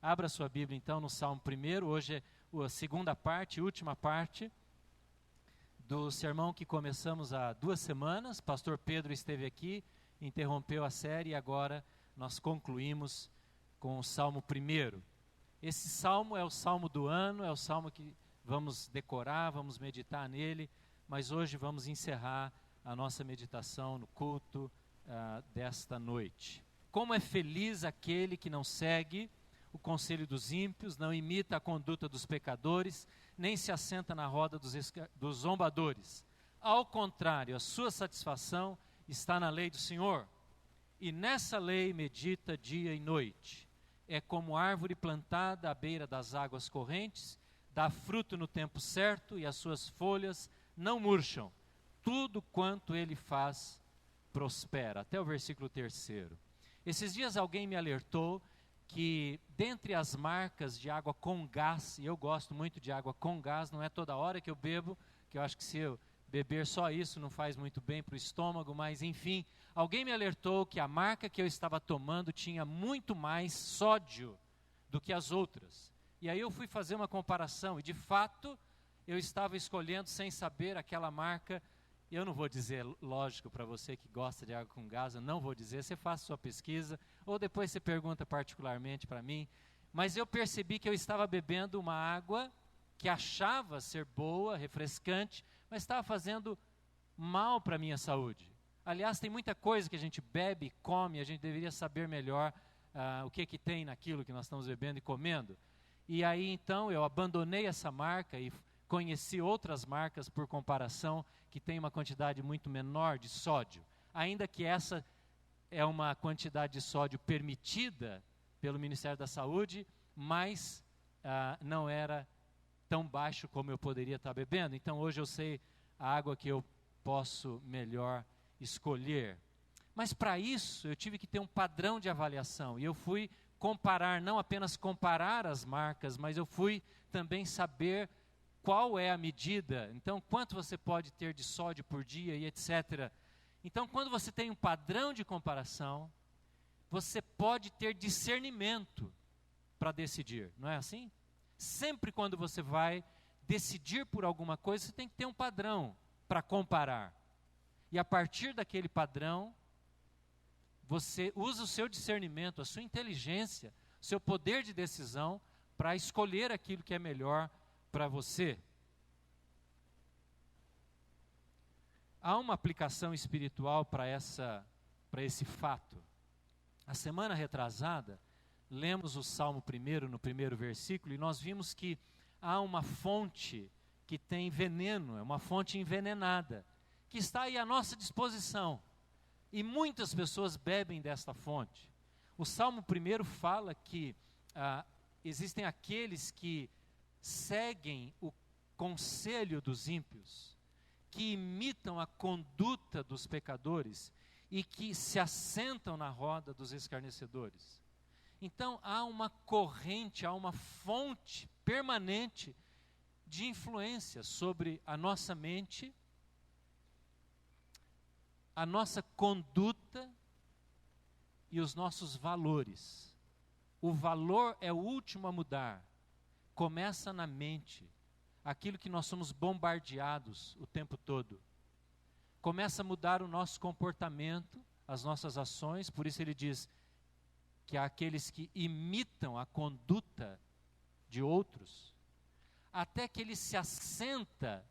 Abra sua Bíblia então no Salmo 1, hoje é a segunda parte, última parte do sermão que começamos há 2 semanas. Pastor Pedro esteve aqui, interrompeu a série e agora nós concluímos com o Salmo 1. Esse salmo é o salmo do ano, é o salmo que vamos decorar, vamos meditar nele, mas hoje vamos encerrar a nossa meditação no culto desta noite. Como é feliz aquele que não segue o conselho dos ímpios, não imita a conduta dos pecadores, nem se assenta na roda dos zombadores. Ao contrário, a sua satisfação está na lei do Senhor, e nessa lei medita dia e noite. É como árvore plantada à beira das águas correntes, dá fruto no tempo certo e as suas folhas não murcham. Tudo quanto ele faz prospera. Até o versículo 3. Esses dias alguém me alertou que dentre as marcas de água com gás, e eu gosto muito de água com gás, não é toda hora que eu bebo, que eu acho que se eu beber só isso não faz muito bem para o estômago, mas enfim, alguém me alertou que a marca que eu estava tomando tinha muito mais sódio do que as outras. E aí eu fui fazer uma comparação, e de fato eu estava escolhendo sem saber aquela marca. Eu não vou dizer, lógico, para você que gosta de água com gás, eu não vou dizer, você faça sua pesquisa, ou depois você pergunta particularmente para mim, mas eu percebi que eu estava bebendo uma água que achava ser boa, refrescante, mas estava fazendo mal para a minha saúde. Aliás, tem muita coisa que a gente bebe e come, a gente deveria saber melhor o que tem naquilo que nós estamos bebendo e comendo. E aí então eu abandonei essa marca e conheci outras marcas por comparação que tem uma quantidade muito menor de sódio. Ainda que essa é uma quantidade de sódio permitida pelo Ministério da Saúde, mas não era tão baixo como eu poderia estar bebendo. Então hoje eu sei a água que eu posso melhor escolher. Mas para isso eu tive que ter um padrão de avaliação. E eu fui comparar, não apenas comparar as marcas, mas eu fui também saber qual é a medida, então quanto você pode ter de sódio por dia e etc. Então quando você tem um padrão de comparação, você pode ter discernimento para decidir, não é assim? Sempre quando você vai decidir por alguma coisa, você tem que ter um padrão para comparar. E a partir daquele padrão, você usa o seu discernimento, a sua inteligência, o seu poder de decisão para escolher aquilo que é melhor para você. Há uma aplicação espiritual para esse fato. A semana retrasada, lemos o Salmo 1 no primeiro versículo e nós vimos que há uma fonte que tem veneno, é uma fonte envenenada, que está aí à nossa disposição. E muitas pessoas bebem desta fonte. O Salmo 1 fala que existem aqueles que seguem o conselho dos ímpios, que imitam a conduta dos pecadores e que se assentam na roda dos escarnecedores. Então há uma corrente, há uma fonte permanente de influência sobre a nossa mente, a nossa conduta e os nossos valores. O valor é o último a mudar. Começa na mente, aquilo que nós somos bombardeados o tempo todo. Começa a mudar o nosso comportamento, as nossas ações, por isso ele diz que há aqueles que imitam a conduta de outros, até que ele se assenta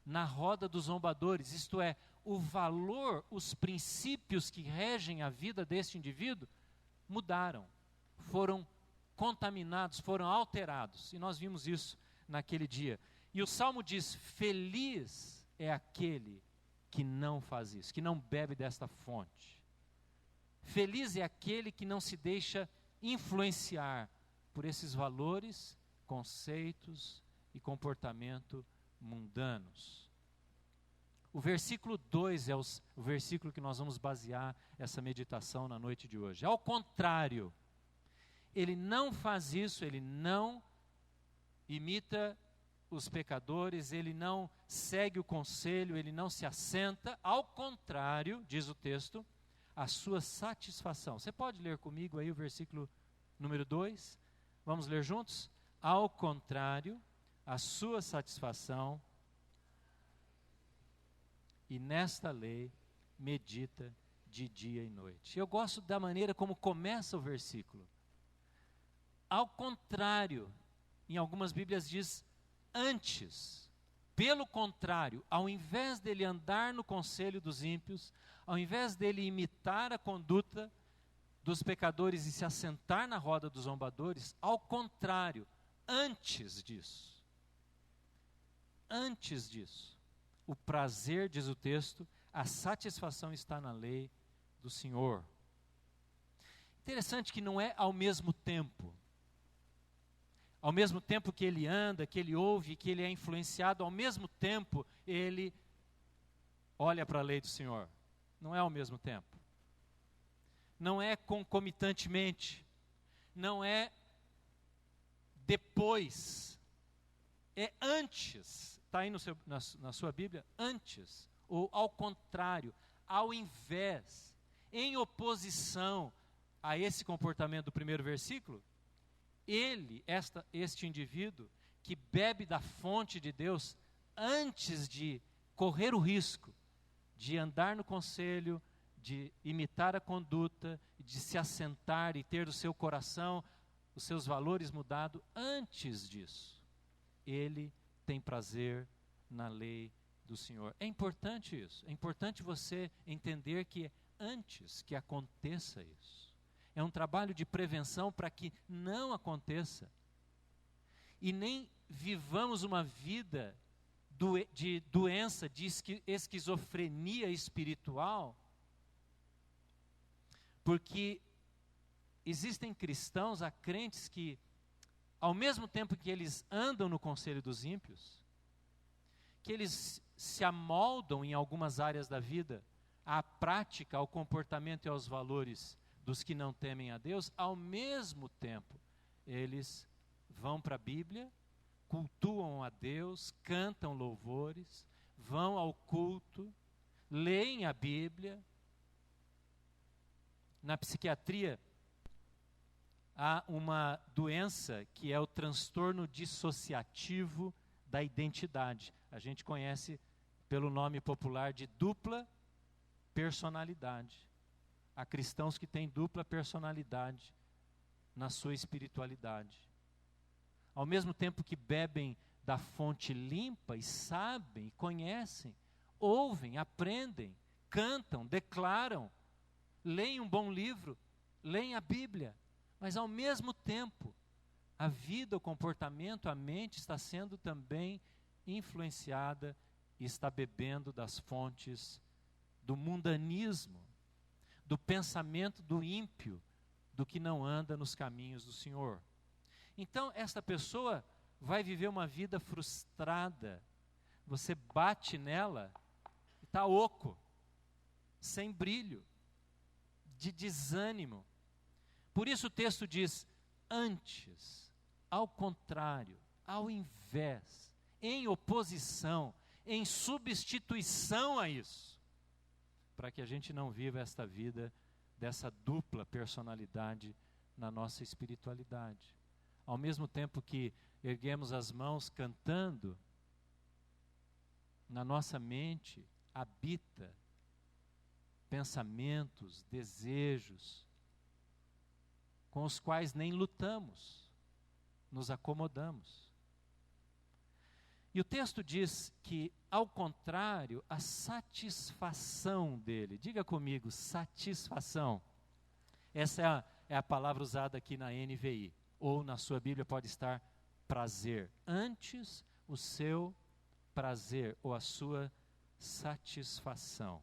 na roda dos zombadores, isto é, o valor, os princípios que regem a vida deste indivíduo mudaram, foram contaminados, foram alterados, e nós vimos isso naquele dia. E o Salmo diz: feliz é aquele que não faz isso, que não bebe desta fonte. Feliz é aquele que não se deixa influenciar por esses valores, conceitos e comportamento mundanos. O versículo 2 é o versículo que nós vamos basear essa meditação na noite de hoje. Ao contrário, ele não faz isso, ele não imita os pecadores, ele não segue o conselho, ele não se assenta, ao contrário, diz o texto, a sua satisfação. Você pode ler comigo aí o versículo número 2? Vamos ler juntos? Ao contrário, a sua satisfação, e nesta lei medita de dia e noite. Eu gosto da maneira como começa o versículo. Ao contrário, em algumas Bíblias diz antes. Pelo contrário, ao invés dele andar no conselho dos ímpios, ao invés dele imitar a conduta dos pecadores e se assentar na roda dos zombadores, ao contrário, antes disso, o prazer, diz o texto, a satisfação está na lei do Senhor. Interessante que não é ao mesmo tempo. Ao mesmo tempo que ele anda, que ele ouve, que ele é influenciado, ao mesmo tempo ele olha para a lei do Senhor. Não é ao mesmo tempo. Não é concomitantemente. Não é depois. É antes. Está aí na sua Bíblia? Antes. Ou ao contrário, ao invés, em oposição a esse comportamento do primeiro versículo, este indivíduo que bebe da fonte de Deus, antes de correr o risco de andar no conselho, de imitar a conduta, de se assentar e ter o seu coração, os seus valores mudados, antes disso, ele tem prazer na lei do Senhor. É importante isso, é importante você entender que é antes que aconteça isso. É um trabalho de prevenção para que não aconteça. E nem vivamos uma vida de doença, de esquizofrenia espiritual, porque existem cristãos, há crentes que, ao mesmo tempo que eles andam no conselho dos ímpios, que eles se amoldam em algumas áreas da vida à prática, ao comportamento e aos valores dos que não temem a Deus, ao mesmo tempo, eles vão para a Bíblia, cultuam a Deus, cantam louvores, vão ao culto, leem a Bíblia. Na psiquiatria, há uma doença que é o transtorno dissociativo da identidade. A gente conhece pelo nome popular de dupla personalidade. Há cristãos que têm dupla personalidade na sua espiritualidade. Ao mesmo tempo que bebem da fonte limpa e sabem, conhecem, ouvem, aprendem, cantam, declaram, leem um bom livro, leem a Bíblia, mas ao mesmo tempo, a vida, o comportamento, a mente está sendo também influenciada e está bebendo das fontes do mundanismo, do pensamento do ímpio, do que não anda nos caminhos do Senhor. Então, esta pessoa vai viver uma vida frustrada. Você bate nela e está oco, sem brilho, de desânimo. Por isso o texto diz, antes, ao contrário, ao invés, em oposição, em substituição a isso, para que a gente não viva esta vida dessa dupla personalidade na nossa espiritualidade. Ao mesmo tempo que erguemos as mãos cantando, na nossa mente habita pensamentos, desejos, com os quais nem lutamos, nos acomodamos. E o texto diz que, ao contrário, a satisfação dele, diga comigo, satisfação. Essa é a palavra usada aqui na NVI, ou na sua Bíblia pode estar prazer. Antes, o seu prazer, ou a sua satisfação.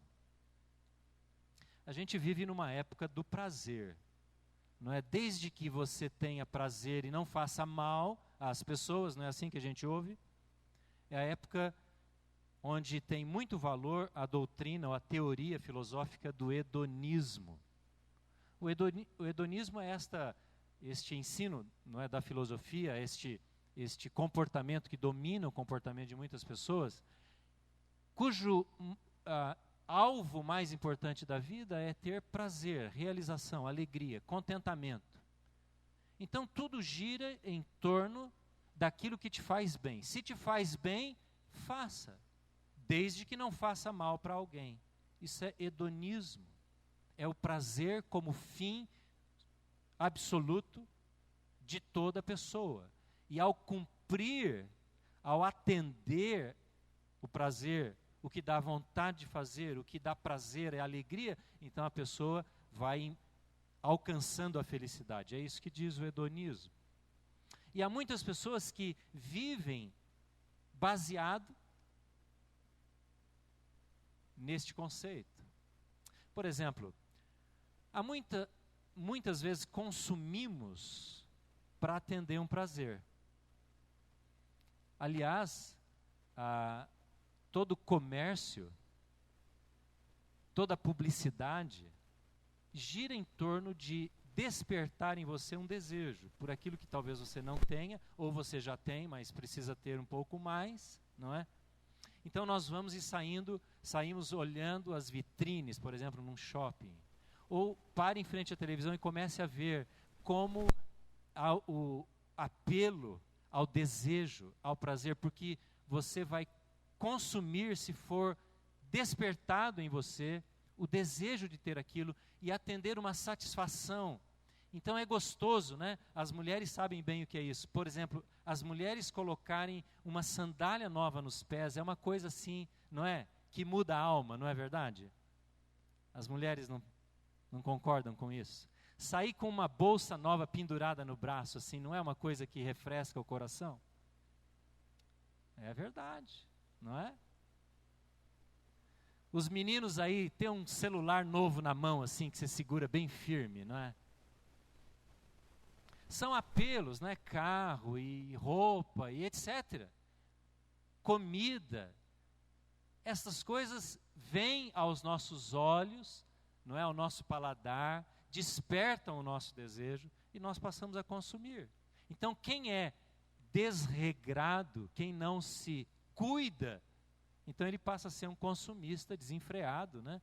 A gente vive numa época do prazer, não é? Desde que você tenha prazer e não faça mal às pessoas, não é assim que a gente ouve? É a época onde tem muito valor a doutrina ou a teoria filosófica do hedonismo. O hedonismo é este ensino, não é, da filosofia, este comportamento que domina o comportamento de muitas pessoas, cujo alvo mais importante da vida é ter prazer, realização, alegria, contentamento. Então tudo gira em torno daquilo que te faz bem. Se te faz bem, faça, desde que não faça mal para alguém. Isso é hedonismo. É o prazer como fim absoluto de toda pessoa. E ao cumprir, ao atender o prazer, o que dá vontade de fazer, o que dá prazer é alegria, então a pessoa vai alcançando a felicidade. É isso que diz o hedonismo. E há muitas pessoas que vivem baseado neste conceito. Por exemplo, muitas vezes consumimos para atender um prazer. Aliás, todo comércio, toda publicidade gira em torno de despertar em você um desejo por aquilo que talvez você não tenha, ou você já tem, mas precisa ter um pouco mais, não é? Então nós vamos e saímos olhando as vitrines, por exemplo, num shopping. Ou pare em frente à televisão e comece a ver como o apelo ao desejo, ao prazer, porque você vai consumir se for despertado em você o desejo de ter aquilo e atender uma satisfação. Então é gostoso, né? As mulheres sabem bem o que é isso. Por exemplo, as mulheres colocarem uma sandália nova nos pés é uma coisa assim, não é? Que muda a alma, não é verdade? As mulheres não concordam com isso. Sair com uma bolsa nova pendurada no braço, assim, não é uma coisa que refresca o coração? É verdade, não é? Os meninos aí têm um celular novo na mão, assim, que você segura bem firme, não é? São apelos, né? Carro e roupa e etc. Comida. Essas coisas vêm aos nossos olhos, não é? Ao nosso paladar, despertam o nosso desejo e nós passamos a consumir. Então, quem é desregrado, quem não se cuida, então ele passa a ser um consumista desenfreado, né?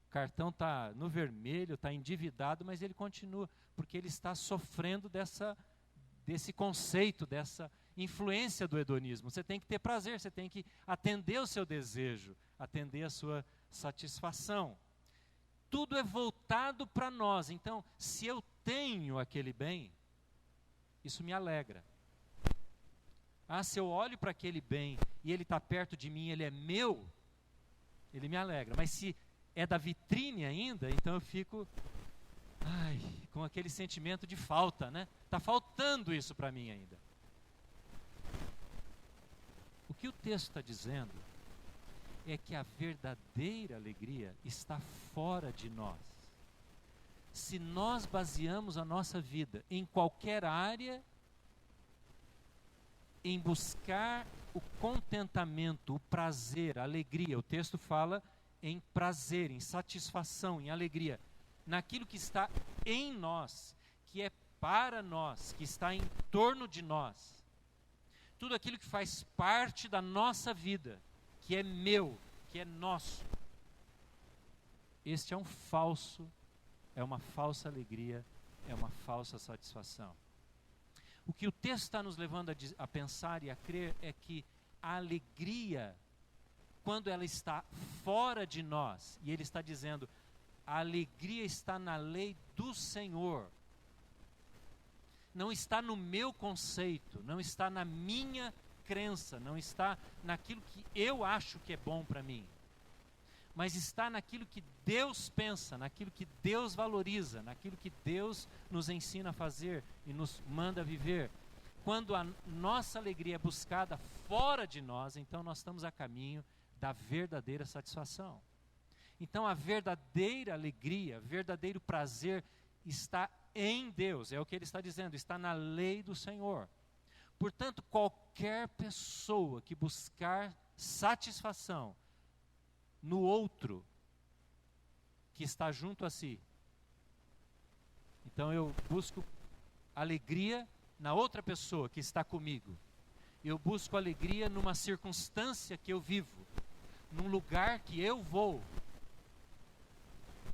O cartão está no vermelho, está endividado, mas ele continua, porque ele está sofrendo desse conceito, dessa influência do hedonismo. Você tem que ter prazer, você tem que atender o seu desejo, atender a sua satisfação. Tudo é voltado para nós. Então, se eu tenho aquele bem, isso me alegra. Se eu olho para aquele bem e ele está perto de mim, ele é meu, ele me alegra. Mas se é da vitrine ainda, então eu fico com aquele sentimento de falta, né? Está faltando isso para mim ainda. O que o texto está dizendo é que a verdadeira alegria está fora de nós. Se nós baseamos a nossa vida em qualquer área, em buscar o contentamento, o prazer, a alegria, o texto fala em prazer, em satisfação, em alegria, naquilo que está em nós, que é para nós, que está em torno de nós. Tudo aquilo que faz parte da nossa vida, que é meu, que é nosso. Este é uma falsa alegria, é uma falsa satisfação. O que o texto está nos levando a pensar e a crer é que a alegria, quando ela está fora de nós, e ele está dizendo, a alegria está na lei do Senhor, não está no meu conceito, não está na minha crença, não está naquilo que eu acho que é bom para mim, mas está naquilo que Deus pensa, naquilo que Deus valoriza, naquilo que Deus nos ensina a fazer e nos manda viver. Quando a nossa alegria é buscada fora de nós, então nós estamos a caminho da verdadeira satisfação. Então a verdadeira alegria, verdadeiro prazer está em Deus, é o que ele está dizendo, está na lei do Senhor. Portanto, qualquer pessoa que buscar satisfação no outro que está junto a si, então eu busco alegria na outra pessoa que está comigo, eu busco alegria numa circunstância que eu vivo, num lugar que eu vou,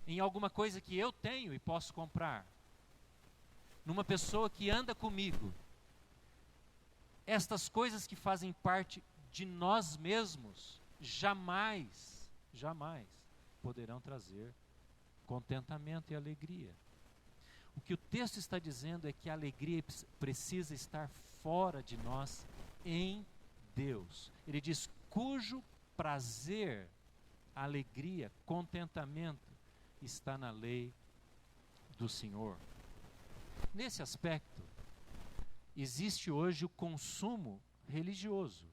em alguma coisa que eu tenho e posso comprar. numa pessoa que anda comigo, estas coisas que fazem parte de nós mesmos, jamais poderão trazer contentamento e alegria. O que o texto está dizendo é que a alegria precisa estar fora de nós, em Deus. Ele diz, cujo prazer, alegria, contentamento está na lei do Senhor. Nesse aspecto, existe hoje o consumo religioso.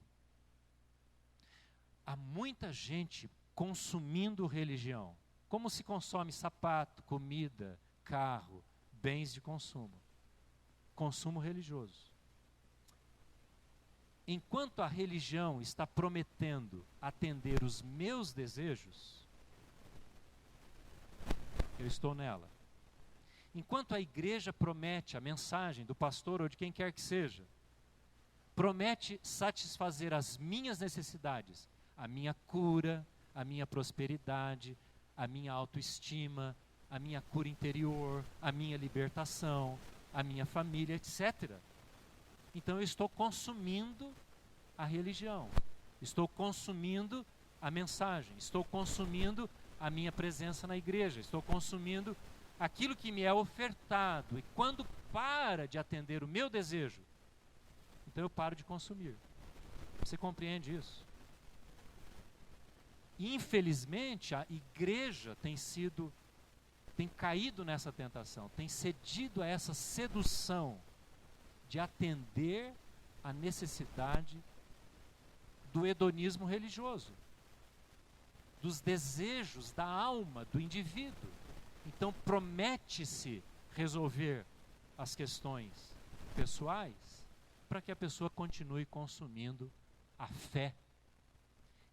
Há muita gente consumindo religião. Como se consome sapato, comida, carro, bens de consumo. Consumo religioso. Enquanto a religião está prometendo atender os meus desejos, eu estou nela. Enquanto a igreja promete, a mensagem do pastor ou de quem quer que seja, promete satisfazer as minhas necessidades, a minha cura, a minha prosperidade, a minha autoestima, a minha cura interior, a minha libertação, a minha família, etc. Então eu estou consumindo a religião, estou consumindo a mensagem, estou consumindo a minha presença na igreja, estou consumindo aquilo que me é ofertado. E quando para de atender o meu desejo, então eu paro de consumir. Você compreende isso? Infelizmente, a igreja tem caído nessa tentação, tem cedido a essa sedução de atender a necessidade do hedonismo religioso, dos desejos da alma do indivíduo. Então promete-se resolver as questões pessoais para que a pessoa continue consumindo a fé.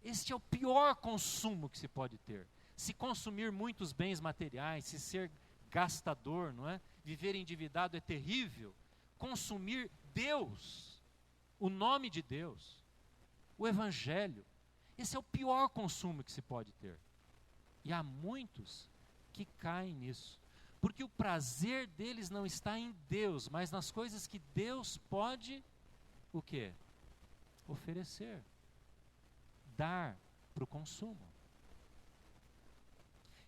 Este é o pior consumo que se pode ter. Se consumir muitos bens materiais, se ser gastador, não é? Viver endividado é terrível. Consumir Deus, o nome de Deus, o Evangelho, esse é o pior consumo que se pode ter. E há muitos que caem nisso, porque o prazer deles não está em Deus, mas nas coisas que Deus pode, o quê? Oferecer, dar para o consumo.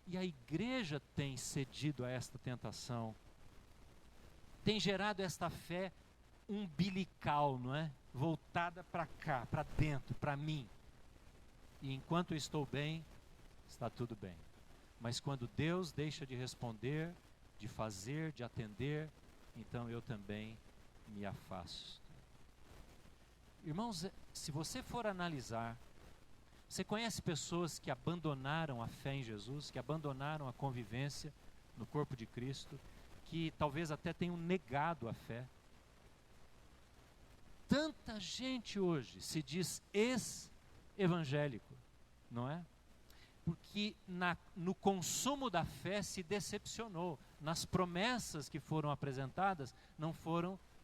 E a igreja tem cedido a esta tentação, tem gerado esta fé umbilical, não é? Voltada para cá, para dentro, para mim. E enquanto eu estou bem, está tudo bem. Mas quando Deus deixa de responder, de fazer, de atender, então eu também me afasto. Irmãos, se você for analisar, você conhece pessoas que abandonaram a fé em Jesus, que abandonaram a convivência no corpo de Cristo, que talvez até tenham negado a fé. Tanta gente hoje se diz ex-evangélico, não é? Porque no consumo da fé se decepcionou. Nas promessas que foram apresentadas,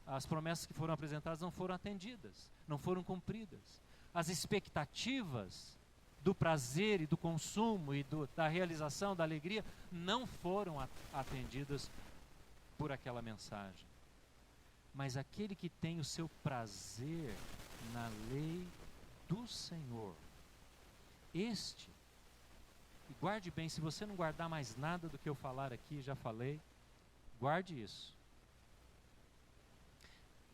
as promessas que foram apresentadas não foram atendidas, não foram cumpridas. As expectativas do prazer e do consumo e da realização, da alegria, não foram atendidas por aquela mensagem. Mas aquele que tem o seu prazer na lei do Senhor, e guarde bem, se você não guardar mais nada do que eu falar aqui, já falei, guarde isso.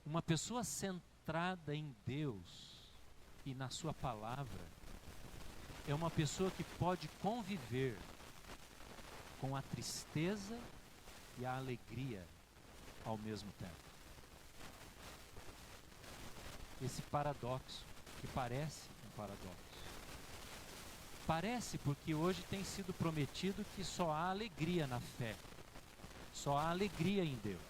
Uma pessoa centrada em Deus e na sua palavra, é uma pessoa que pode conviver com a tristeza e a alegria ao mesmo tempo. Esse paradoxo, que parece um paradoxo. Parece porque hoje tem sido prometido que só há alegria na fé, só há alegria em Deus.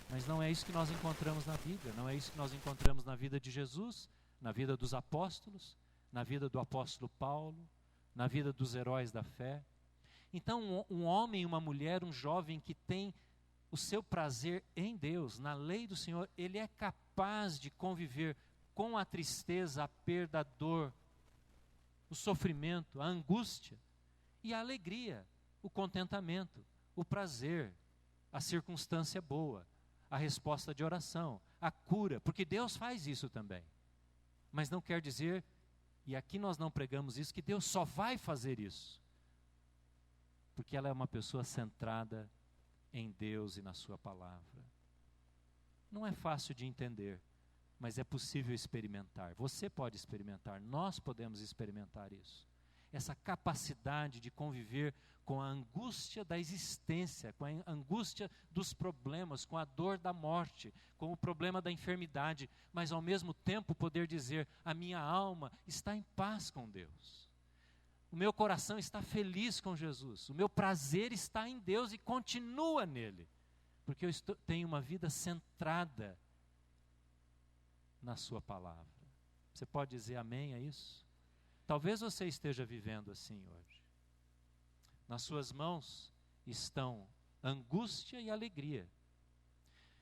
Mas não é isso que nós encontramos na Bíblia, não é isso que nós encontramos na vida de Jesus, na vida dos apóstolos, na vida do apóstolo Paulo, na vida dos heróis da fé. Então um homem, uma mulher, um jovem que tem o seu prazer em Deus, na lei do Senhor, ele é capaz de conviver com a tristeza, a perda, a dor, o sofrimento, a angústia e a alegria, o contentamento, o prazer a circunstância boa, a resposta de oração, a cura, porque Deus faz isso também. Mas não quer dizer, e aqui nós não pregamos isso, que Deus só vai fazer isso. Porque ela é uma pessoa centrada em Deus e na sua palavra. Não é fácil de entender, mas é possível experimentar. Você pode experimentar, nós podemos experimentar isso. Essa capacidade de conviver com a angústia da existência, com a angústia dos problemas, com a dor da morte, com o problema da enfermidade, mas ao mesmo tempo poder dizer: a minha alma está em paz com Deus. O meu coração está feliz com Jesus. O meu prazer está em Deus e continua nele. Porque eu tenho uma vida centrada na sua palavra. Você pode dizer amém a isso? Talvez você esteja vivendo assim hoje. Nas suas mãos estão angústia e alegria.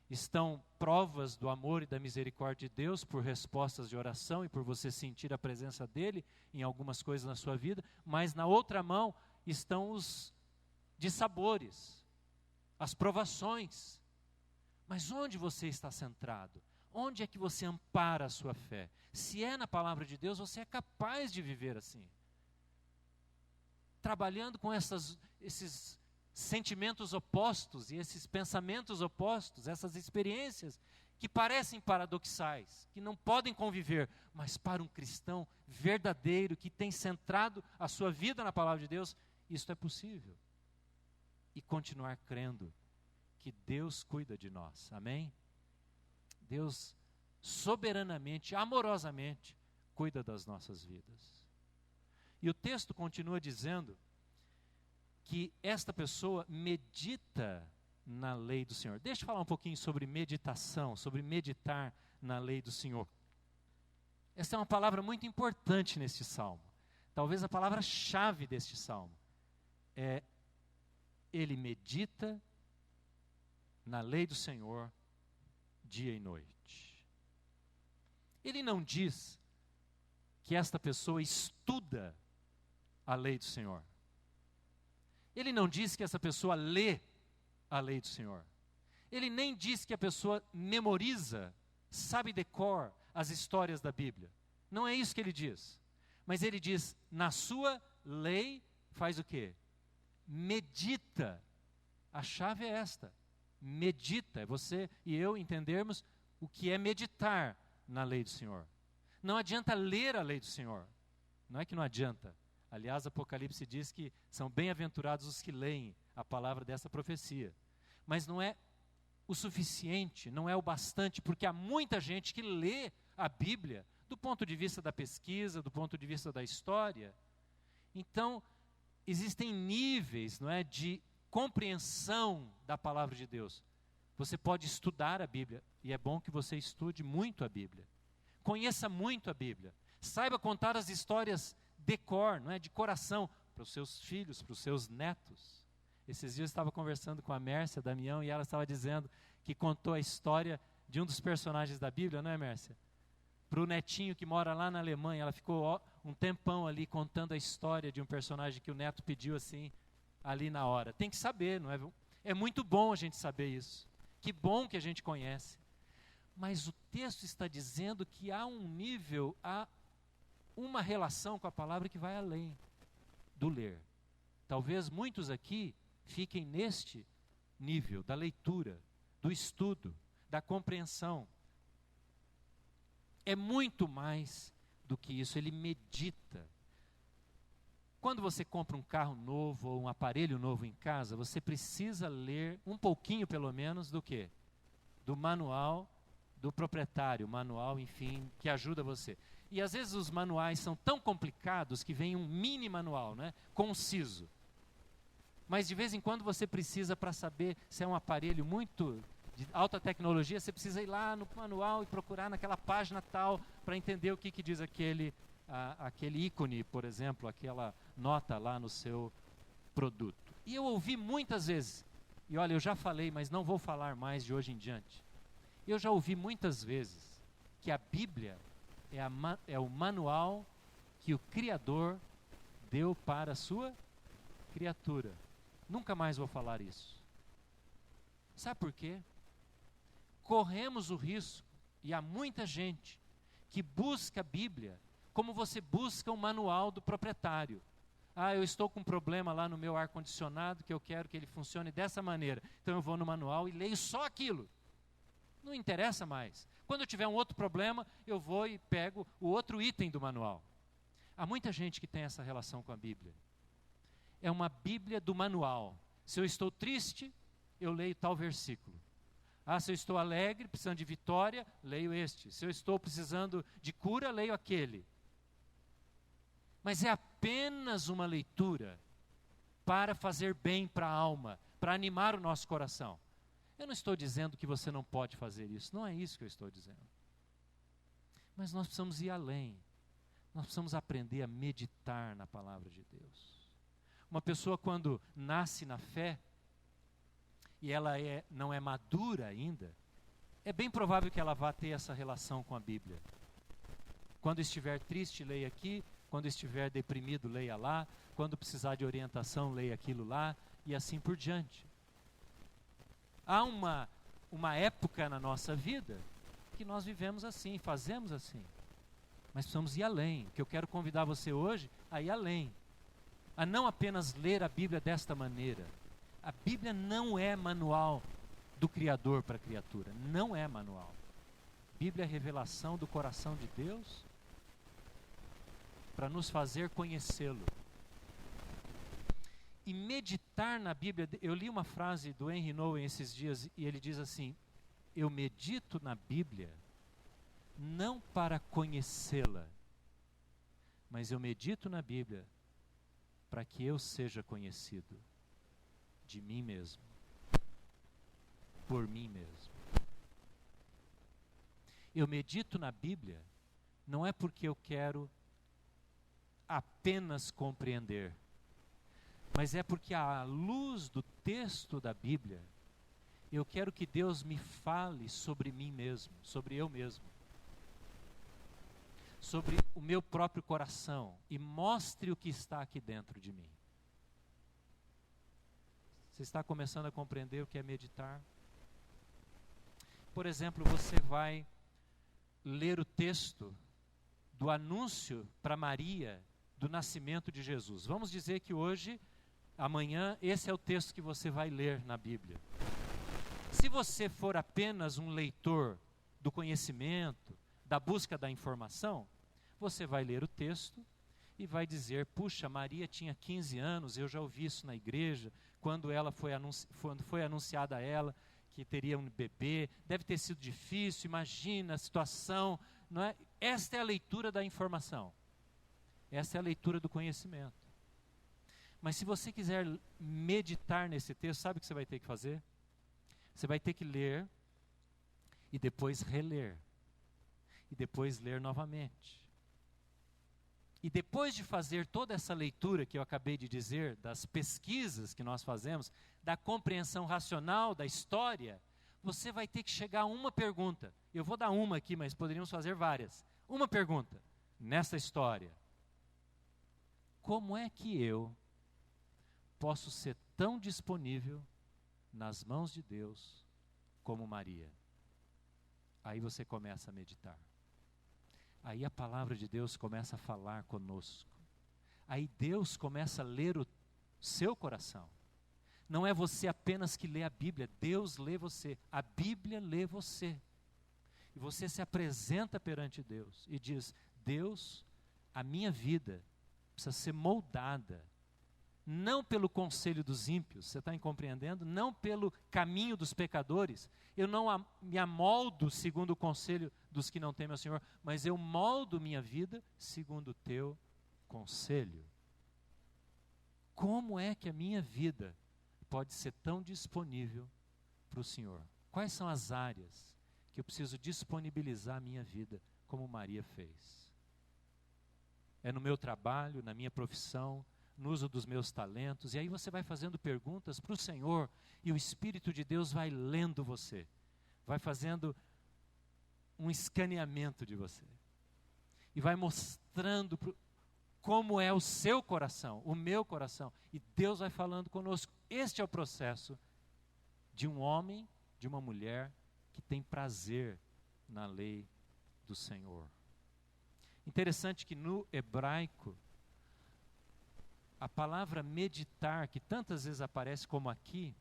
Estão provas do amor e da misericórdia de Deus por respostas de oração e por você sentir a presença dele em algumas coisas na sua vida, mas na outra mão estão os dissabores, as provações. Mas onde você está centrado? Onde é que você ampara a sua fé? Se é na palavra de Deus, você é capaz de viver assim. Trabalhando com esses sentimentos opostos e esses pensamentos opostos, essas experiências que parecem paradoxais, que não podem conviver, mas para um cristão verdadeiro, que tem centrado a sua vida na palavra de Deus, isso é possível. E continuar crendo que Deus cuida de nós, amém? Deus soberanamente, amorosamente, cuida das nossas vidas. E o texto continua dizendo que esta pessoa medita na lei do Senhor. Deixa eu falar um pouquinho sobre meditação, sobre meditar na lei do Senhor. Essa é uma palavra muito importante neste salmo. Talvez a palavra-chave deste salmo. Ele medita na lei do Senhor dia e noite. Ele não diz que esta pessoa estuda a lei do Senhor. Ele não diz que essa pessoa lê a lei do Senhor. Ele nem diz que a pessoa memoriza, sabe de cor as histórias da Bíblia. Não é isso que ele diz. Mas ele diz, na sua lei, faz o quê? Medita. A chave é esta. Medita. É você e eu entendermos o que é meditar na lei do Senhor. Não adianta ler a lei do Senhor. Não é que não adianta. Aliás, Apocalipse diz que são bem-aventurados os que leem a palavra dessa profecia. Mas não é o suficiente, não é o bastante, porque há muita gente que lê a Bíblia do ponto de vista da pesquisa, do ponto de vista da história. Então, existem níveis, não é, de compreensão da palavra de Deus. Você pode estudar a Bíblia, e é bom que você estude muito a Bíblia. Conheça muito a Bíblia. Saiba contar as histórias de cor, não é, de coração, para os seus filhos, para os seus netos. Esses dias eu estava conversando com a Mércia Damião e ela estava dizendo que contou a história de um dos personagens da Bíblia, não é, Mércia? Para o netinho que mora lá na Alemanha. Ela ficou um tempão ali contando a história de um personagem que o neto pediu assim, ali na hora. Tem que saber, não é? É muito bom a gente saber isso. Que bom que a gente conhece. Mas o texto está dizendo que há um nível, há uma relação com a palavra que vai além do ler. Talvez muitos aqui fiquem neste nível da leitura, do estudo, da compreensão. É muito mais do que isso, ele medita. Quando você compra um carro novo ou um aparelho novo em casa, você precisa ler um pouquinho, pelo menos, do quê? Do manual do proprietário, manual, enfim, que ajuda você. E às vezes os manuais são tão complicados que vem um mini manual, né, conciso. Mas de vez em quando você precisa, para saber se é um aparelho muito de alta tecnologia, você precisa ir lá no manual e procurar naquela página tal para entender o que diz aquele ícone, por exemplo, aquela nota lá no seu produto. E eu ouvi muitas vezes, e olha, eu já falei, mas não vou falar mais de hoje em diante. Eu já ouvi muitas vezes que a Bíblia é o manual que o Criador deu para a sua criatura. Nunca mais vou falar isso. Sabe por quê? Corremos o risco, e há muita gente que busca a Bíblia como você busca um manual do proprietário. Eu estou com um problema lá no meu ar-condicionado, que eu quero que ele funcione dessa maneira. Então eu vou no manual e leio só aquilo. Não interessa mais. Quando eu tiver um outro problema, eu vou e pego o outro item do manual. Há muita gente que tem essa relação com a Bíblia. É uma Bíblia do manual. Se eu estou triste, eu leio tal versículo. Se eu estou alegre, precisando de vitória, leio este. Se eu estou precisando de cura, leio aquele. Mas é apenas uma leitura para fazer bem para a alma, para animar o nosso coração. Eu não estou dizendo que você não pode fazer isso, não é isso que eu estou dizendo. Mas nós precisamos ir além. Nós precisamos aprender a meditar na palavra de Deus. Uma pessoa, quando nasce na fé, e ela não é madura ainda, é bem provável que ela vá ter essa relação com a Bíblia. Quando estiver triste, leia aqui. Quando estiver deprimido, leia lá. Quando precisar de orientação, leia aquilo lá. E assim por diante. Há uma época na nossa vida que nós vivemos assim, fazemos assim. Mas precisamos ir além. O que eu quero convidar você hoje a ir além. A não apenas ler a Bíblia desta maneira. A Bíblia não é manual do Criador para a criatura. Não é manual. A Bíblia é revelação do coração de Deus para nos fazer conhecê-lo. E meditar na Bíblia, eu li uma frase do Henry Nouwen esses dias e ele diz assim: eu medito na Bíblia não para conhecê-la, mas eu medito na Bíblia para que eu seja conhecido de mim mesmo, por mim mesmo. Eu medito na Bíblia não é porque eu quero apenas compreender, mas é porque à luz do texto da Bíblia, eu quero que Deus me fale sobre mim mesmo, sobre eu mesmo, sobre o meu próprio coração e mostre o que está aqui dentro de mim. Você está começando a compreender o que é meditar? Por exemplo, você vai ler o texto do anúncio para Maria do nascimento de Jesus. Vamos dizer que hoje, amanhã, esse é o texto que você vai ler na Bíblia. Se você for apenas um leitor do conhecimento, da busca da informação, você vai ler o texto e vai dizer: puxa, Maria tinha 15 anos, eu já ouvi isso na igreja, quando foi anunciada a ela que teria um bebê, deve ter sido difícil, imagina a situação, não é? Esta é a leitura da informação. Essa é a leitura do conhecimento. Mas se você quiser meditar nesse texto, sabe o que você vai ter que fazer? Você vai ter que ler e depois reler. E depois ler novamente. E depois de fazer toda essa leitura que eu acabei de dizer, das pesquisas que nós fazemos, da compreensão racional da história, você vai ter que chegar a uma pergunta. Eu vou dar uma aqui, mas poderíamos fazer várias. Uma pergunta nessa história: como é que eu posso ser tão disponível nas mãos de Deus como Maria? Aí você começa a meditar. Aí a palavra de Deus começa a falar conosco. Aí Deus começa a ler o seu coração. Não é você apenas que lê a Bíblia, Deus lê você. A Bíblia lê você. E você se apresenta perante Deus e diz: Deus, a minha vida precisa ser moldada, não pelo conselho dos ímpios, você está compreendendo? Não pelo caminho dos pecadores. Eu não me amoldo segundo o conselho dos que não temem ao Senhor, mas eu moldo minha vida segundo o teu conselho. Como é que a minha vida pode ser tão disponível para o Senhor? Quais são as áreas que eu preciso disponibilizar a minha vida, como Maria fez? É no meu trabalho, na minha profissão, no uso dos meus talentos, e aí você vai fazendo perguntas para o Senhor, e o Espírito de Deus vai lendo você, vai fazendo um escaneamento de você, e vai mostrando como é o seu coração, o meu coração, e Deus vai falando conosco. Este é o processo de um homem, de uma mulher que tem prazer na lei do Senhor. Interessante que no hebraico, a palavra meditar, que tantas vezes aparece como aqui,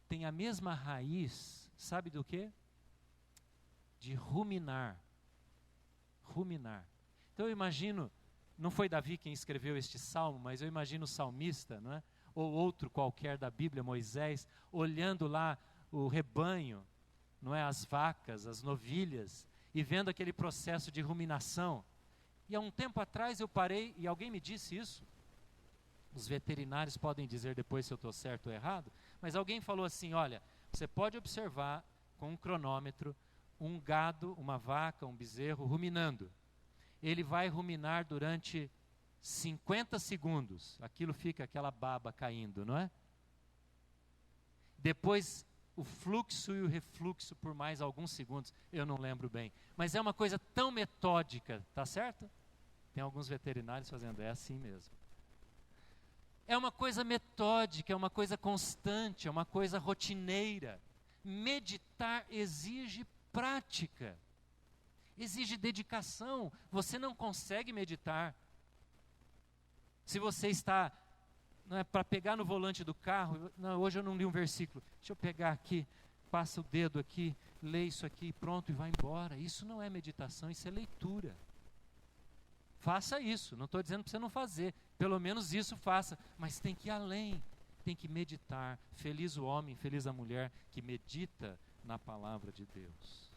tem a mesma raiz, sabe do quê? De ruminar. Ruminar. Então eu imagino, não foi Davi quem escreveu este salmo, mas eu imagino o salmista, não é? Ou outro qualquer da Bíblia, Moisés, olhando lá o rebanho, não é? As vacas, as novilhas, e vendo aquele processo de ruminação. E há um tempo atrás eu parei, e alguém me disse isso, os veterinários podem dizer depois se eu estou certo ou errado, mas alguém falou assim, olha, você pode observar com um cronômetro, um gado, uma vaca, um bezerro ruminando. Ele vai ruminar durante 50 segundos. Aquilo fica aquela baba caindo, não é? Depois o fluxo e o refluxo por mais alguns segundos, eu não lembro bem. Mas é uma coisa tão metódica, tá certo? Tem alguns veterinários fazendo, é assim mesmo. É uma coisa metódica, é uma coisa constante, é uma coisa rotineira. Meditar exige prática, exige dedicação. Você não consegue meditar se você está, não é, para pegar no volante do carro. Não, hoje eu não li um versículo, deixa eu pegar aqui, passa o dedo aqui, lê isso aqui, pronto, e vai embora. Isso não é meditação, isso é leitura. Faça isso, não estou dizendo para você não fazer, pelo menos isso faça, mas tem que ir além, tem que meditar. Feliz o homem, feliz a mulher que medita na palavra de Deus.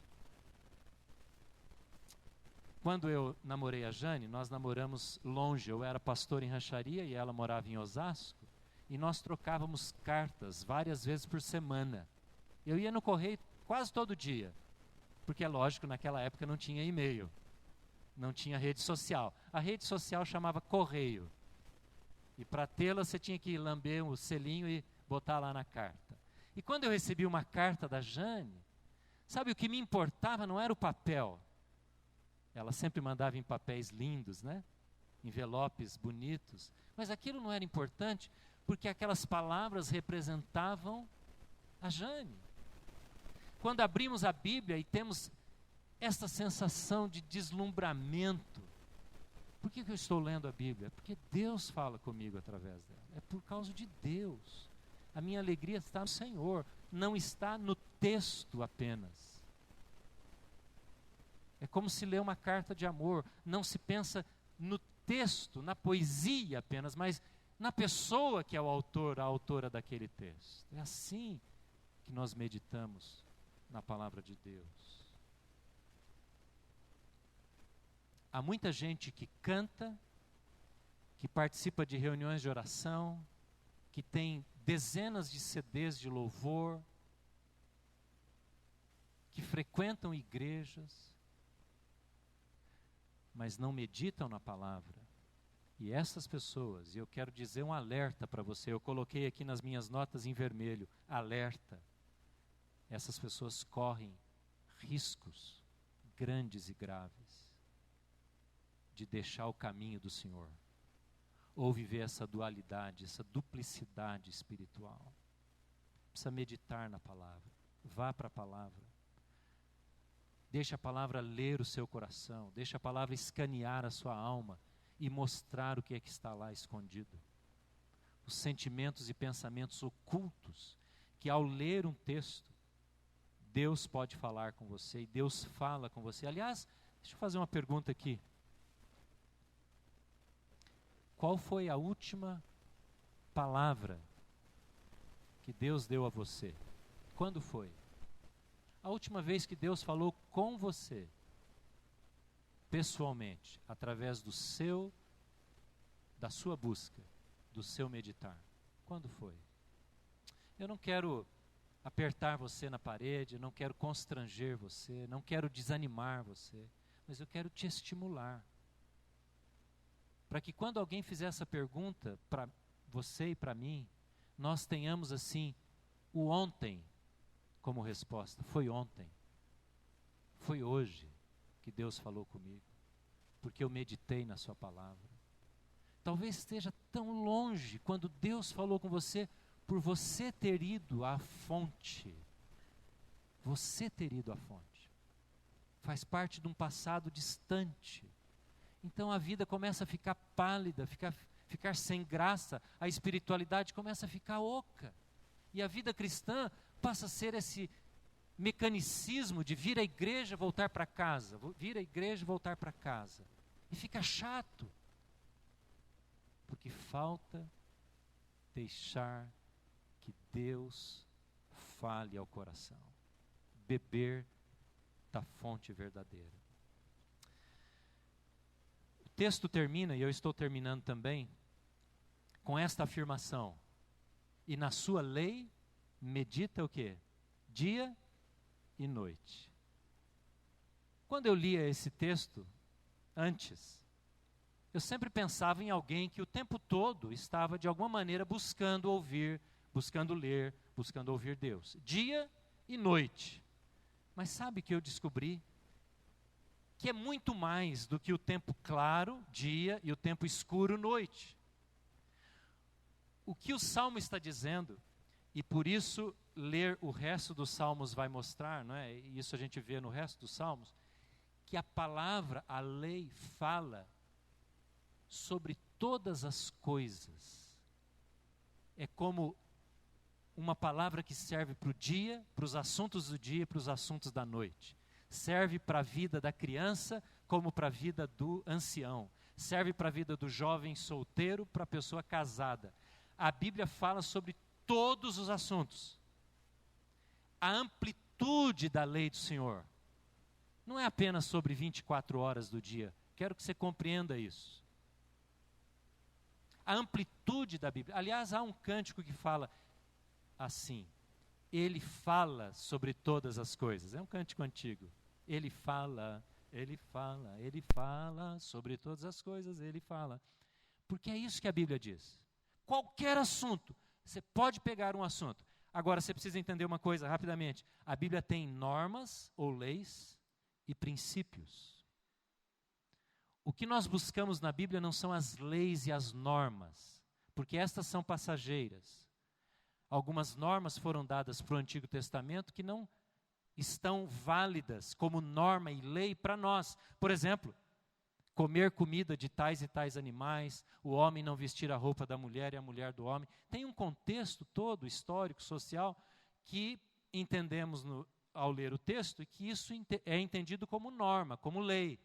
Quando eu namorei a Jane, nós namoramos longe. Eu era pastor em Rancharia e ela morava em Osasco. E nós trocávamos cartas várias vezes por semana. Eu ia no correio quase todo dia. Porque é lógico, naquela época não tinha e-mail. Não tinha rede social. A rede social chamava correio. E para tê-la você tinha que lamber o selinho e botar lá na carta. E quando eu recebi uma carta da Jane, sabe, o que me importava não era o papel. Ela sempre mandava em papéis lindos, né? Envelopes bonitos. Mas aquilo não era importante, porque aquelas palavras representavam a Jane. Quando abrimos a Bíblia e temos essa sensação de deslumbramento, por que eu estou lendo a Bíblia? Porque Deus fala comigo através dela. É por causa de Deus. A minha alegria está no Senhor, não está no texto apenas. É como se lê uma carta de amor, não se pensa no texto, na poesia apenas, mas na pessoa que é o autor, a autora daquele texto. É assim que nós meditamos na palavra de Deus. Há muita gente que canta, que participa de reuniões de oração, que tem dezenas de CDs de louvor, que frequentam igrejas, mas não meditam na palavra. E essas pessoas, e eu quero dizer um alerta para você, eu coloquei aqui nas minhas notas em vermelho, alerta. Essas pessoas correm riscos grandes e graves de deixar o caminho do Senhor, ou viver essa dualidade, essa duplicidade espiritual. Precisa meditar na palavra, vá para a palavra. Deixa a palavra ler o seu coração, deixa a palavra escanear a sua alma e mostrar o que é que está lá escondido. Os sentimentos e pensamentos ocultos, que ao ler um texto, Deus pode falar com você e Deus fala com você. Aliás, deixa eu fazer uma pergunta aqui. Qual foi a última palavra que Deus deu a você? Quando foi? A última vez que Deus falou com você, pessoalmente, através da sua busca, do seu meditar. Quando foi? Eu não quero apertar você na parede, não quero constranger você, não quero desanimar você, mas eu quero te estimular. Para que quando alguém fizer essa pergunta para você e para mim, nós tenhamos assim, o ontem como resposta. Foi ontem, foi hoje que Deus falou comigo, porque eu meditei na sua palavra. Talvez esteja tão longe quando Deus falou com você, por você ter ido à fonte, você ter ido à fonte. Faz parte de um passado distante. Então a vida começa a ficar pálida, ficar sem graça, a espiritualidade começa a ficar oca. E a vida cristã passa a ser esse mecanicismo de vir à igreja, voltar para casa, vir à igreja, voltar para casa. E fica chato. Porque falta deixar que Deus fale ao coração. Beber da fonte verdadeira. O texto termina, e eu estou terminando também, com esta afirmação. E na sua lei, medita o quê? Dia e noite. Quando eu lia esse texto, antes, eu sempre pensava em alguém que o tempo todo estava de alguma maneira buscando ouvir, buscando ler, buscando ouvir Deus. Dia e noite. Mas sabe que eu descobri? Que é muito mais do que o tempo claro, dia, e o tempo escuro, noite. O que o Salmo está dizendo, e por isso ler o resto dos Salmos vai mostrar, não é? E isso a gente vê no resto dos Salmos, que a palavra, a lei, fala sobre todas as coisas. É como uma palavra que serve para o dia, para os assuntos do dia e para os assuntos da noite. Serve para a vida da criança como para a vida do ancião. Serve para a vida do jovem solteiro, para a pessoa casada. A Bíblia fala sobre todos os assuntos. A amplitude da lei do Senhor não é apenas sobre 24 horas do dia. Quero que você compreenda isso. A amplitude da Bíblia. Aliás, há um cântico que fala assim: Ele fala sobre todas as coisas. É um cântico antigo. Ele fala, Ele fala, Ele fala sobre todas as coisas, Ele fala. Porque é isso que a Bíblia diz. Qualquer assunto, você pode pegar um assunto. Agora, você precisa entender uma coisa rapidamente. A Bíblia tem normas ou leis e princípios. O que nós buscamos na Bíblia não são as leis e as normas, porque estas são passageiras. Algumas normas foram dadas para o Antigo Testamento que não estão válidas como norma e lei para nós. Por exemplo, comer comida de tais e tais animais, o homem não vestir a roupa da mulher e a mulher do homem. Tem um contexto todo histórico, social, que entendemos ao ler o texto e que isso é entendido como norma, como lei.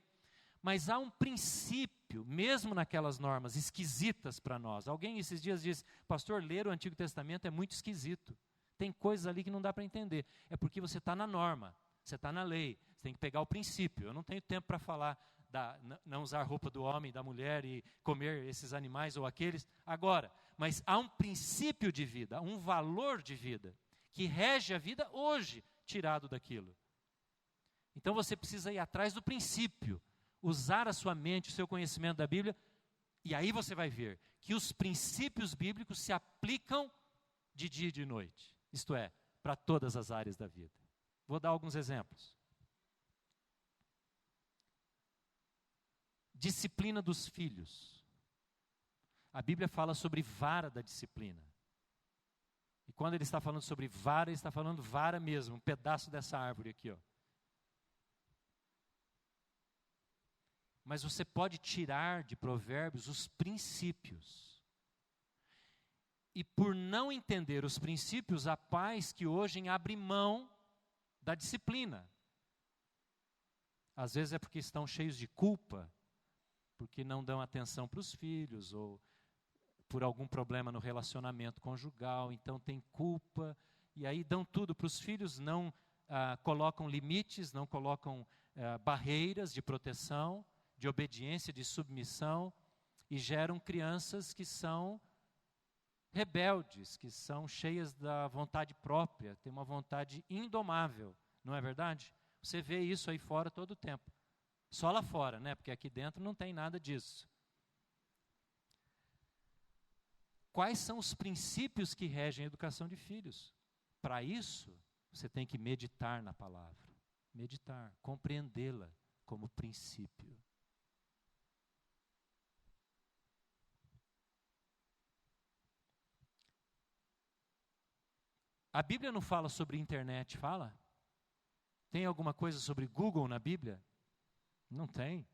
Mas há um princípio, mesmo naquelas normas esquisitas para nós. Alguém esses dias disse: pastor, ler o Antigo Testamento é muito esquisito. Tem coisas ali que não dá para entender. É porque você está na norma, você está na lei, você tem que pegar o princípio. Eu não tenho tempo para falar não usar roupa do homem, da mulher e comer esses animais ou aqueles agora. Mas há um princípio de vida, um valor de vida, que rege a vida hoje, tirado daquilo. Então você precisa ir atrás do princípio, usar a sua mente, o seu conhecimento da Bíblia, e aí você vai ver que os princípios bíblicos se aplicam de dia e de noite. Isto é, para todas as áreas da vida. Vou dar alguns exemplos. Disciplina dos filhos. A Bíblia fala sobre vara da disciplina. E quando ele está falando sobre vara, ele está falando vara mesmo, um pedaço dessa árvore aqui, ó. Mas você pode tirar de Provérbios os princípios. E por não entender os princípios, há pais que hoje abrem mão da disciplina. Às vezes é porque estão cheios de culpa, porque não dão atenção para os filhos, ou por algum problema no relacionamento conjugal, então tem culpa, e aí dão tudo para os filhos, não colocam limites, não colocam barreiras de proteção, de obediência, de submissão, e geram crianças que são rebeldes, que são cheias da vontade própria, têm uma vontade indomável, não é verdade? Você vê isso aí fora todo o tempo. Só lá fora, né? Porque aqui dentro não tem nada disso. Quais são os princípios que regem a educação de filhos? Para isso, você tem que meditar na palavra. Meditar, compreendê-la como princípio. A Bíblia não fala sobre internet, fala? Tem alguma coisa sobre Google na Bíblia? Não tem.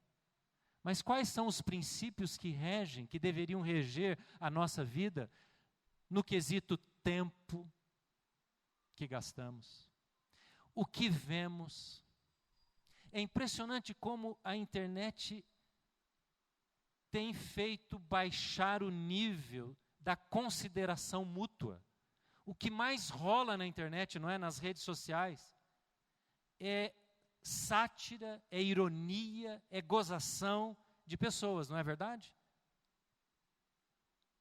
Mas quais são os princípios que regem, que deveriam reger a nossa vida no quesito tempo que gastamos, o que vemos? É impressionante como a internet tem feito baixar o nível da consideração mútua. O que mais rola na internet, não é, nas redes sociais, é sátira, é ironia, é gozação de pessoas, não é verdade?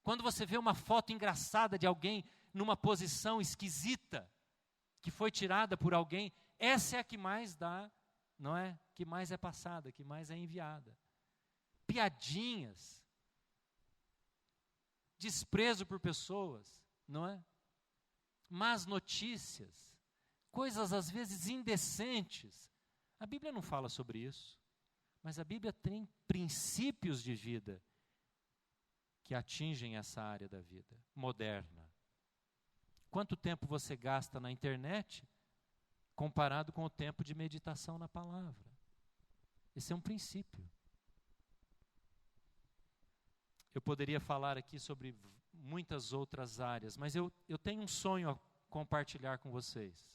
Quando você vê uma foto engraçada de alguém numa posição esquisita, que foi tirada por alguém, essa é a que mais dá, não é? Que mais é passada, que mais é enviada. Piadinhas, desprezo por pessoas, não é? Más notícias, coisas às vezes indecentes. A Bíblia não fala sobre isso, mas a Bíblia tem princípios de vida que atingem essa área da vida moderna. Quanto tempo você gasta na internet comparado com o tempo de meditação na palavra? Esse é um princípio. Eu poderia falar aqui sobre muitas outras áreas, mas eu tenho um sonho a compartilhar com vocês.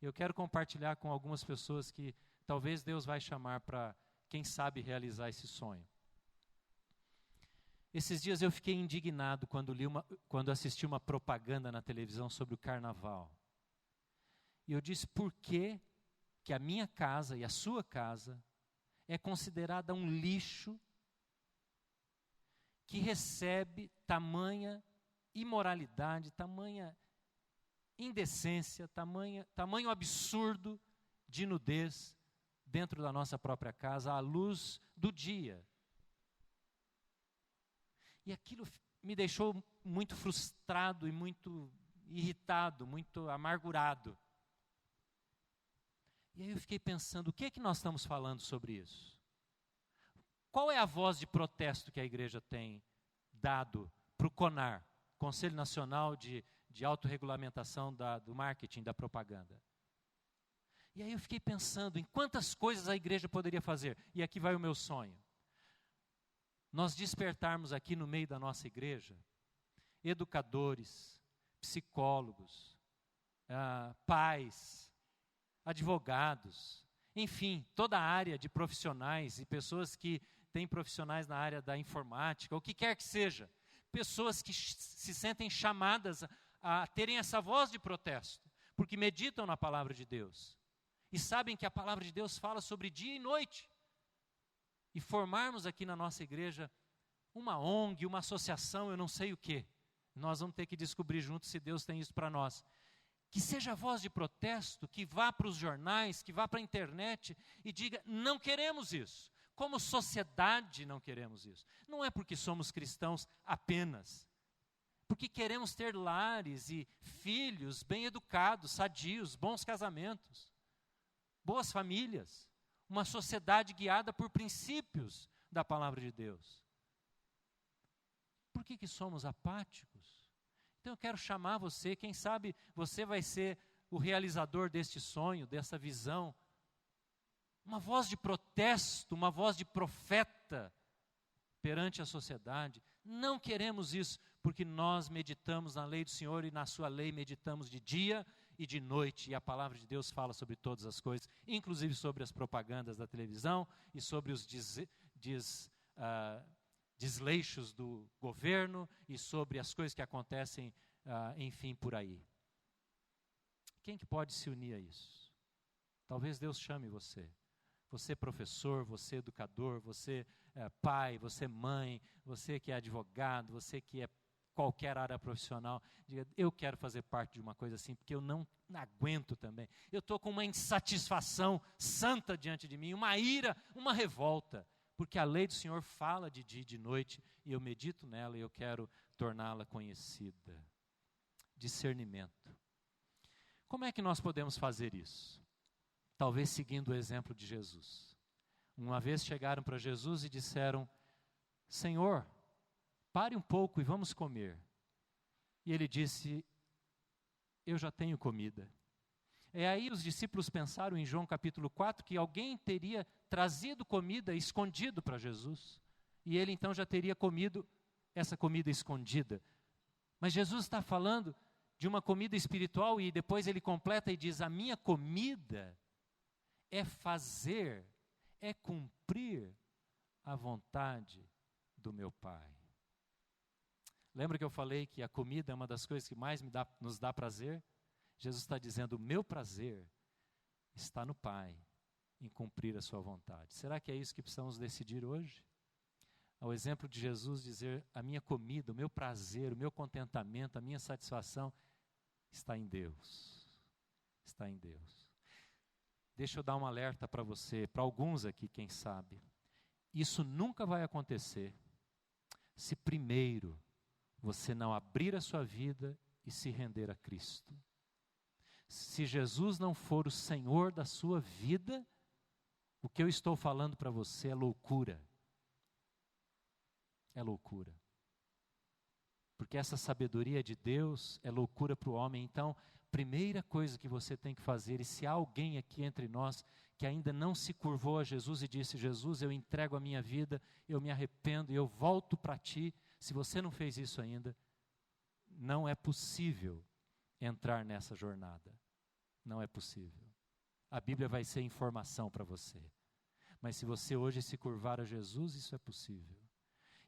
Eu quero compartilhar com algumas pessoas que talvez Deus vai chamar para, quem sabe, realizar esse sonho. Esses dias eu fiquei indignado quando assisti uma propaganda na televisão sobre o carnaval. E eu disse, por que a minha casa e a sua casa é considerada um lixo que recebe tamanha imoralidade, tamanha indecência, tamanho absurdo de nudez dentro da nossa própria casa, à luz do dia. E aquilo me deixou muito frustrado e muito irritado, muito amargurado. E aí eu fiquei pensando, o que é que nós estamos falando sobre isso? Qual é a voz de protesto que a igreja tem dado para o CONAR, Conselho Nacional de Autorregulamentação do Marketing, da Propaganda? E aí eu fiquei pensando em quantas coisas a igreja poderia fazer. E aqui vai o meu sonho. Nós despertarmos aqui no meio da nossa igreja educadores, psicólogos, pais, advogados, enfim, toda a área de profissionais e pessoas que têm profissionais na área da informática, o que quer que seja, pessoas que se sentem chamadas a terem essa voz de protesto, porque meditam na palavra de Deus e sabem que a palavra de Deus fala sobre dia e noite. E formarmos aqui na nossa igreja uma ONG, uma associação, eu não sei o quê. Nós vamos ter que descobrir juntos se Deus tem isso para nós. Que seja a voz de protesto, que vá para os jornais, que vá para a internet e diga, não queremos isso. Como sociedade não queremos isso. Não é porque somos cristãos apenas. Porque queremos ter lares e filhos bem educados, sadios, bons casamentos, boas famílias. Uma sociedade guiada por princípios da palavra de Deus. Por que somos apáticos? Então eu quero chamar você, quem sabe você vai ser o realizador deste sonho, dessa visão. Uma voz de protesto, uma voz de profeta perante a sociedade. Não queremos isso, porque nós meditamos na lei do Senhor e na sua lei meditamos de dia e de noite. E a palavra de Deus fala sobre todas as coisas, inclusive sobre as propagandas da televisão e sobre os desleixos do governo e sobre as coisas que acontecem, enfim, por aí. Quem que pode se unir a isso? Talvez Deus chame você. Você professor, você educador, você pai, você mãe, você que é advogado, você que é qualquer área profissional, diga, eu quero fazer parte de uma coisa assim, porque eu não aguento também. Eu estou com uma insatisfação santa diante de mim, uma ira, uma revolta, porque a lei do Senhor fala de dia e de noite, e eu medito nela e eu quero torná-la conhecida. Discernimento. Como é que nós podemos fazer isso? Talvez seguindo o exemplo de Jesus. Uma vez chegaram para Jesus e disseram, Senhor, pare um pouco e vamos comer. E ele disse, eu já tenho comida. Aí os discípulos pensaram em João capítulo 4 que alguém teria trazido comida escondido para Jesus. E ele então já teria comido essa comida escondida. Mas Jesus está falando de uma comida espiritual e depois ele completa e diz: a minha comida é fazer, é cumprir a vontade do meu Pai. Lembra que eu falei que a comida é uma das coisas que mais nos dá prazer? Jesus está dizendo: o meu prazer está no Pai, em cumprir a sua vontade. Será que é isso que precisamos decidir hoje? Ao exemplo de Jesus dizer: a minha comida, o meu prazer, o meu contentamento, a minha satisfação está em Deus. Está em Deus. Deixa eu dar um alerta para você, para alguns aqui, quem sabe. Isso nunca vai acontecer se primeiro você não abrir a sua vida e se render a Cristo. Se Jesus não for o Senhor da sua vida, o que eu estou falando para você é loucura. É loucura. Porque essa sabedoria de Deus é loucura para o homem. Então, primeira coisa que você tem que fazer, e se há alguém aqui entre nós que ainda não se curvou a Jesus e disse: Jesus, eu entrego a minha vida, eu me arrependo e eu volto para ti. Se você não fez isso ainda, não é possível entrar nessa jornada. Não é possível. A Bíblia vai ser informação para você. Mas se você hoje se curvar a Jesus, isso é possível.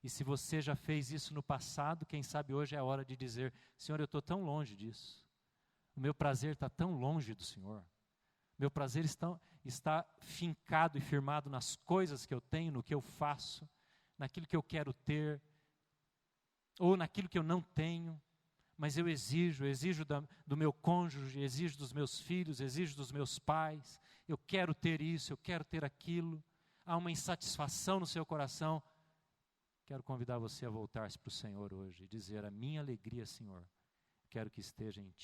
E se você já fez isso no passado, quem sabe hoje é a hora de dizer: Senhor, eu estou tão longe disso. O meu prazer está tão longe do Senhor. Meu prazer está fincado e firmado nas coisas que eu tenho, no que eu faço, naquilo que eu quero ter, ou naquilo que eu não tenho. Mas eu exijo do meu cônjuge, exijo dos meus filhos, exijo dos meus pais. Eu quero ter isso, eu quero ter aquilo. Há uma insatisfação no seu coração. Quero convidar você a voltar-se para o Senhor hoje e dizer: a minha alegria, Senhor, quero que esteja em Ti.